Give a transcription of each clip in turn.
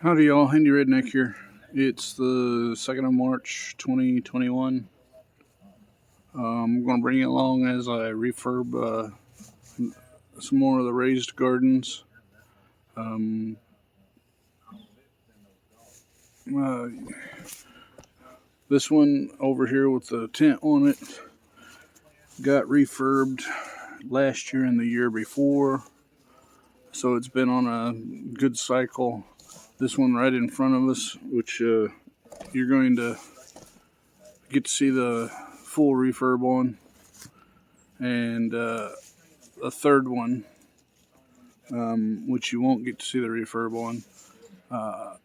Howdy y'all, Handy Redneck here. It's the 2nd of March 2021. I'm going to bring you along as I refurb some more of the raised gardens. Um, uh, this one over here with the tent on it got refurbed last year and the year before, so it's been on a good cycle. This one right in front of us, which you're going to get to see the full refurb on, and a third one, which you won't get to see the refurb on,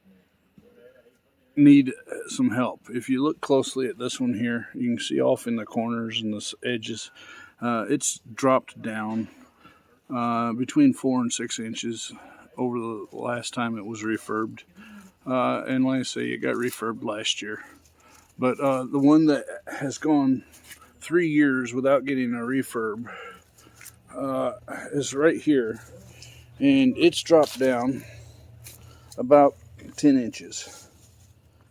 need some help. If you look closely at this one here, you can see off in the corners and the edges, it's dropped down between 4 and 6 inches over the last time it was refurbed. And like I say, it got refurbed last year. But the one that has gone 3 years without getting a refurb is right here. And it's dropped down about 10 inches.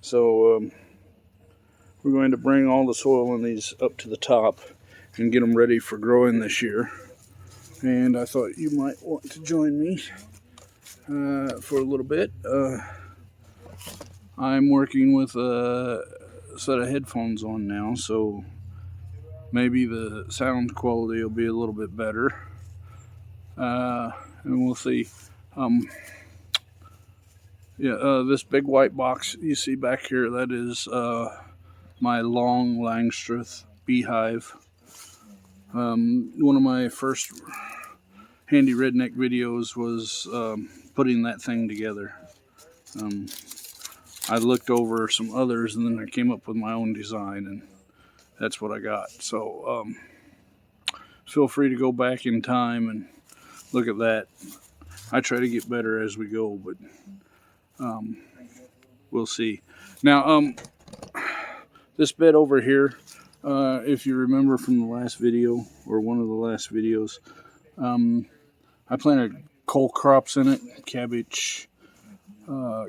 So we're going to bring all the soil in these up to the top and get them ready for growing this year. And I thought you might want to join me for a little bit. I'm working with a set of headphones on now, so maybe the sound quality will be a little bit better. And we'll see. This big white box you see back here, that is my long Langstroth beehive. One of my first Handy Redneck videos was putting that thing together. I looked over some others and then I came up with my own design, and that's what I got. So feel free to go back in time and look at that. I try to get better as we go, but we'll see. Now, this bed over here, if you remember from the last video, or one of the last videos, I planted cole crops in it: cabbage,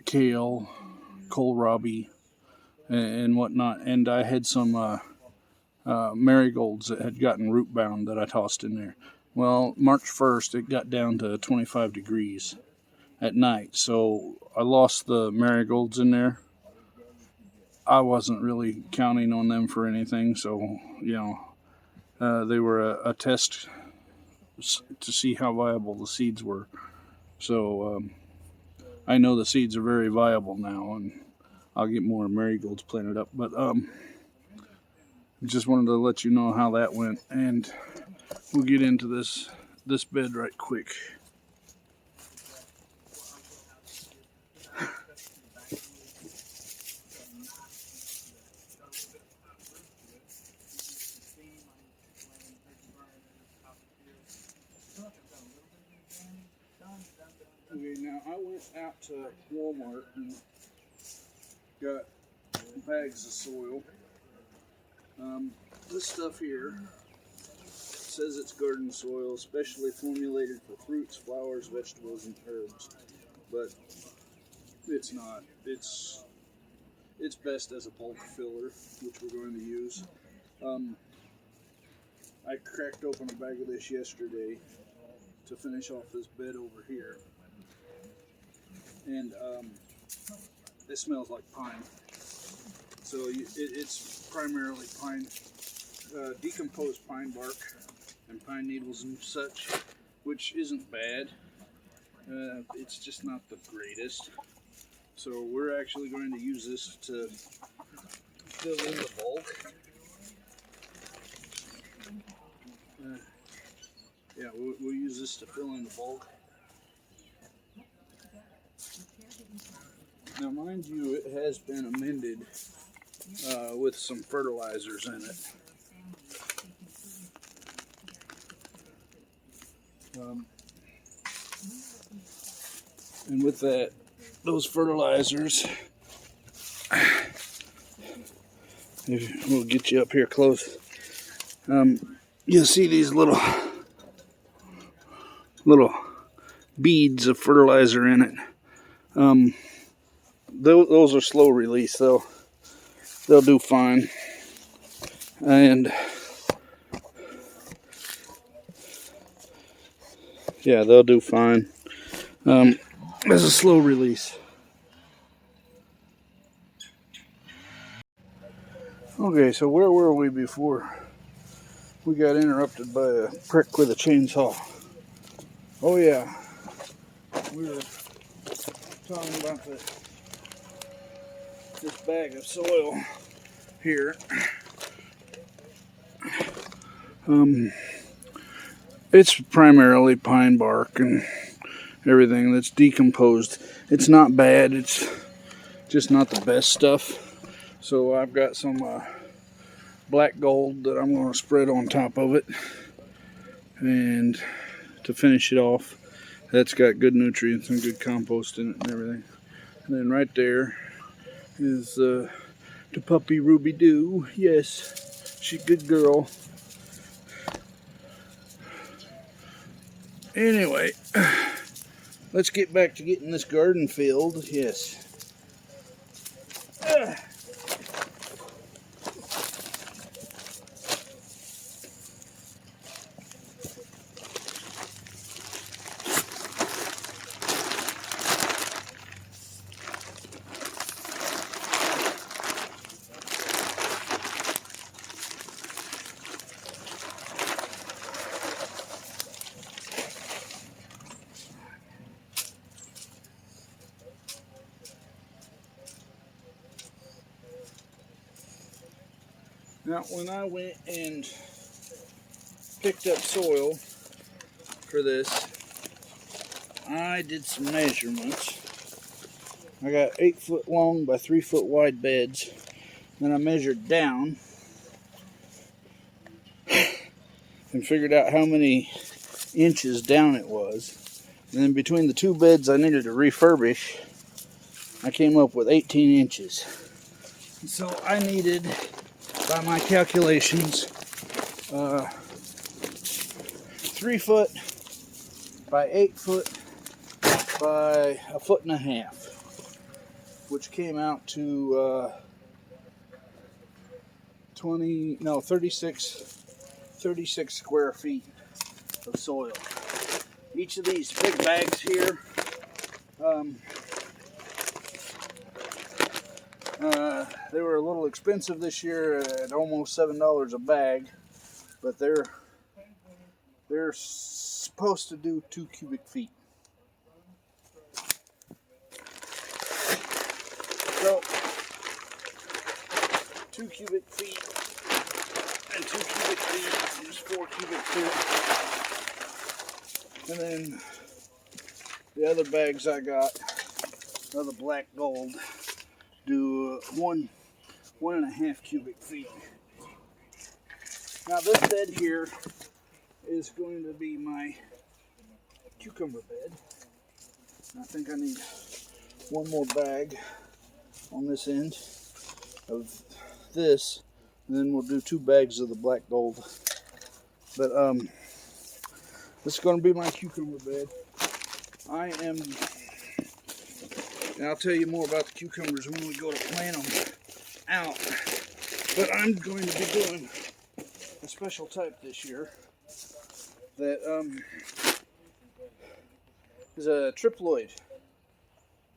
kale, kohlrabi, and whatnot. And I had some marigolds that had gotten root bound that I tossed in there. Well, March 1st, it got down to 25 degrees at night, so I lost the marigolds in there. I wasn't really counting on them for anything, so they were a test to see how viable the seeds were. So I know the seeds are very viable now, and I'll get more marigolds planted up. But just wanted to let you know how that went, and we'll get into this bed right quick. Okay, now I went out to Walmart and got bags of soil. This stuff here says it's garden soil, specially formulated for fruits, flowers, vegetables, and herbs. But it's not. It's best as a bulk filler, which we're going to use. I cracked open a bag of this yesterday to finish off this bed over here. And it smells like pine. So it's primarily pine, decomposed pine bark and pine needles and such, which isn't bad. It's just not the greatest. So we're actually going to use this to fill in the bulk. We'll use this to fill in the bulk. Now, mind you, it has been amended with some fertilizers in it. And with those fertilizers, we'll get you up here close. You'll see these little beads of fertilizer in it. those are slow release. They'll do fine. And yeah, they'll do fine. As a slow release. Okay, so where were we before we got interrupted by a prick with a chainsaw? Oh yeah, we were talking about this bag of soil here. It's primarily pine bark and everything that's decomposed. It's not bad, it's just not the best stuff. So I've got some black gold that I'm going to spread on top of it. And to finish it off, that's got good nutrients and good compost in it and everything. And then right there is the puppy Ruby Doo. Yes, she's a good girl. Anyway, let's get back to getting this garden filled. Yes. Now, when I went and picked up soil for this, I did some measurements. I got 8 foot long by 3 foot wide beds. Then I measured down and figured out how many inches down it was. And then between the two beds I needed to refurbish, I came up with 18 inches. So I needed, by my calculations, 3 foot by 8 foot by 1.5 foot, which came out to 36 square feet of soil. Each of these big bags here, they were a little expensive this year at almost $7 a bag, but they're supposed to do 2 cubic feet. So 2 cubic feet and 2 cubic feet is 4 cubic feet. And then the other bags I got, the black gold, do 1.5 cubic feet. Now this bed here is going to be my cucumber bed. I think I need one more bag on this end of this, and then we'll do 2 bags of the black gold. But this is going to be my cucumber bed. And I'll tell you more about the cucumbers when we go to plant them out. But I'm going to be doing a special type this year that is a triploid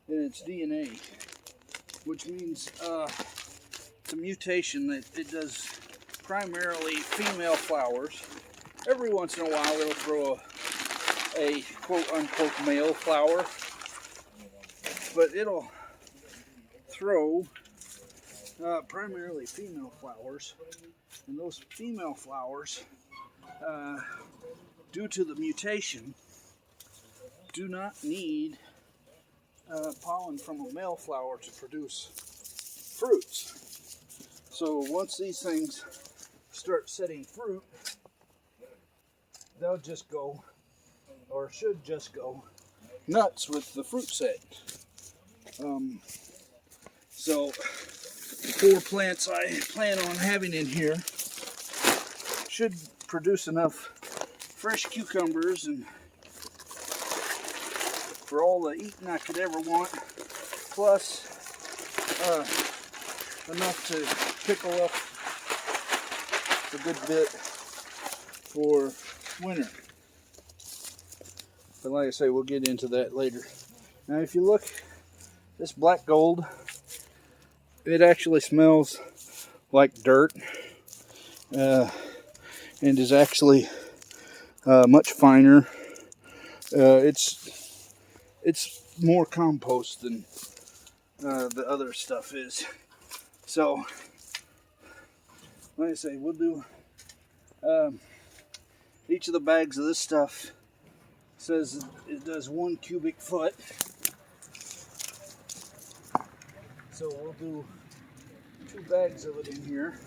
in its DNA, which means it's a mutation that it does primarily female flowers. Every once in a while it'll throw a quote-unquote male flower, but it'll throw primarily female flowers, and those female flowers, due to the mutation, do not need pollen from a male flower to produce fruits. So once these things start setting fruit, they'll just go, or should just go, nuts with the fruit set. So the 4 plants I plan on having in here should produce enough fresh cucumbers and for all the eating I could ever want, plus enough to pickle up a good bit for winter. But like I say, we'll get into that later. Now if you look, this black gold, it actually smells like dirt, and is actually much finer. It's more compost than the other stuff is. So, like I say, we'll do each of the bags of this stuff says it does 1 cubic foot. So we'll do 2 bags of it in here,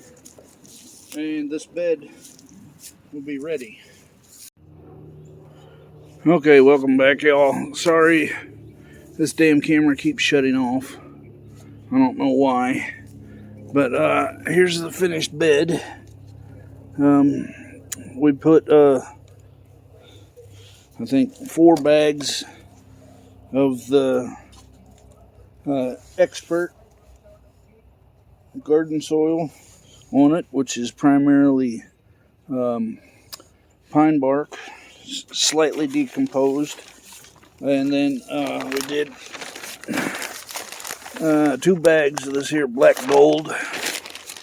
and this bed will be ready. Okay, welcome back, y'all. Sorry, this damn camera keeps shutting off. I don't know why. But here's the finished bed. We put, I think, 4 bags of the Expert garden soil on it, which is primarily pine bark, slightly decomposed. And then we did 2 bags of this here black gold.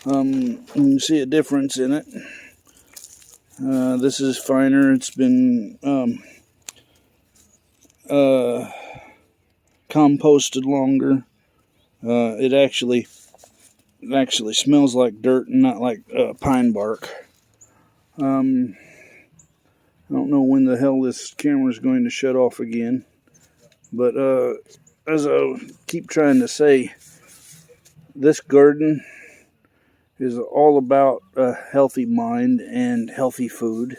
You can see a difference in it. This is finer. It's been composted longer. It actually smells like dirt and not like pine bark. I don't know when the hell this camera is going to shut off again, but as I keep trying to say, this garden is all about a healthy mind and healthy food.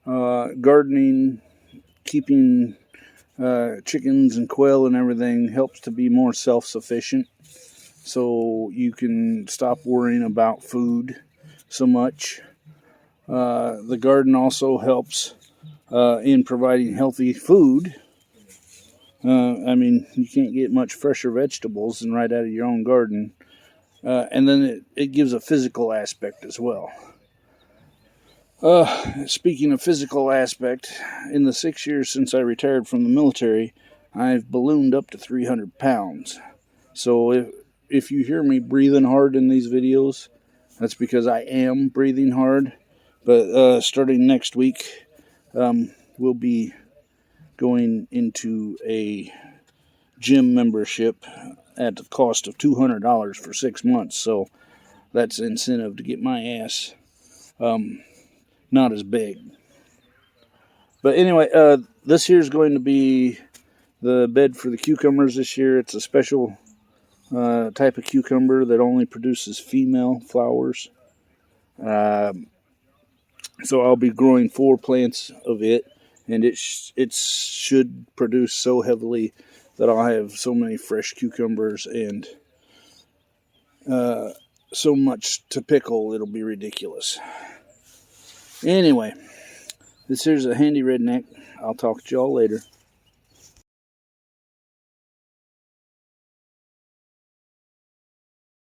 Gardening, keeping chickens and quail and everything helps to be more self-sufficient, so you can stop worrying about food so much. The garden also helps in providing healthy food. I mean, you can't get much fresher vegetables than right out of your own garden. And then it gives a physical aspect as well. Speaking of physical aspect, in the 6 years since I retired from the military, I've ballooned up to 300 pounds. So if you hear me breathing hard in these videos, that's because I am breathing hard. But starting next week, we'll be going into a gym membership at the cost of $200 for 6 months. So that's incentive to get my ass not as big. But anyway, this here is going to be the bed for the cucumbers this year. It's a special type of cucumber that only produces female flowers. So I'll be growing 4 plants of it, and it should produce so heavily that I'll have so many fresh cucumbers and so much to pickle, it'll be ridiculous. Anyway, this here's a handy redneck. I'll talk to y'all later.